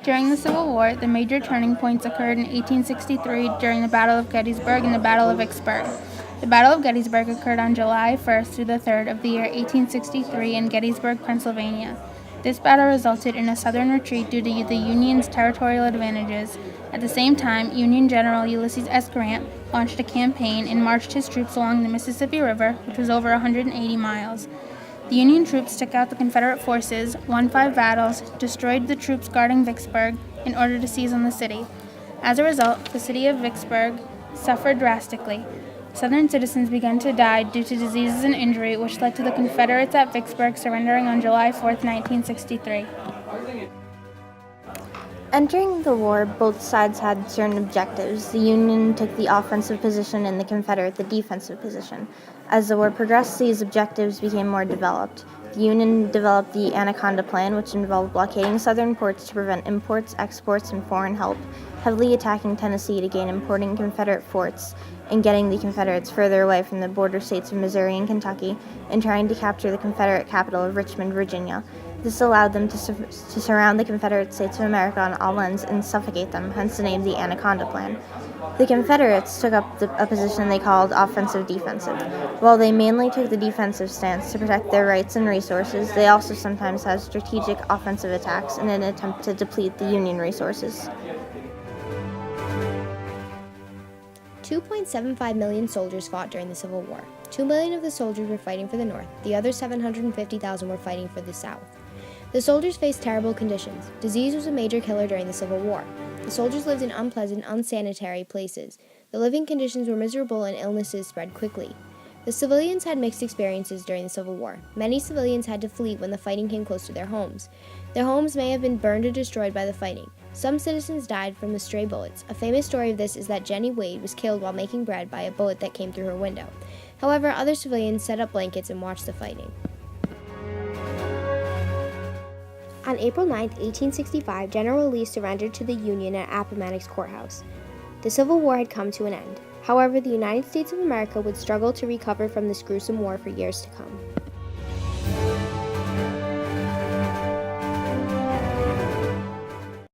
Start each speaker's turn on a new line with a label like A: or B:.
A: During the Civil War, the major turning points occurred in 1863 during the Battle of Gettysburg and the Battle of Vicksburg. The Battle of Gettysburg occurred on July 1st through the 3rd of the year 1863 in Gettysburg, Pennsylvania. This battle resulted in a Southern retreat due to the Union's territorial advantages. At the same time, Union General Ulysses S. Grant launched a campaign and marched his troops along the Mississippi River, which was over 180 miles. The Union troops took out the Confederate forces, won 5 battles, destroyed the troops guarding Vicksburg in order to seize on the city. As a result, the city of Vicksburg suffered drastically. Southern citizens began to die due to diseases and injury, which led to the Confederates at Vicksburg surrendering on July 4, 1963.
B: Entering the war, both sides had certain objectives. The Union took the offensive position and the Confederate the defensive position. As the war progressed, these objectives became more developed. The Union developed the Anaconda Plan, which involved blockading southern ports to prevent imports, exports, and foreign help, heavily attacking Tennessee to gain important Confederate forts, and getting the Confederates further away from the border states of Missouri and Kentucky, and trying to capture the Confederate capital of Richmond, Virginia. This allowed them to surround the Confederate States of America on all ends and suffocate them, hence the name the Anaconda Plan. The Confederates took up a position they called offensive-defensive. While they mainly took the defensive stance to protect their rights and resources, they also sometimes had strategic offensive attacks in an attempt to deplete the Union resources.
C: 2.75 million soldiers fought during the Civil War. 2 million of the soldiers were fighting for the North. The other 750,000 were fighting for the South. The soldiers faced terrible conditions. Disease was a major killer during the Civil War. The soldiers lived in unpleasant, unsanitary places. The living conditions were miserable and illnesses spread quickly. The civilians had mixed experiences during the Civil War. Many civilians had to flee when the fighting came close to their homes. Their homes may have been burned or destroyed by the fighting. Some citizens died from the stray bullets. A famous story of this is that Jenny Wade was killed while making bread by a bullet that came through her window. However, other civilians set up blankets and watched the fighting. On April 9, 1865, General Lee surrendered to the Union at Appomattox Courthouse. The Civil War had come to an end. However, the United States of America would struggle to recover from this gruesome war for years to come.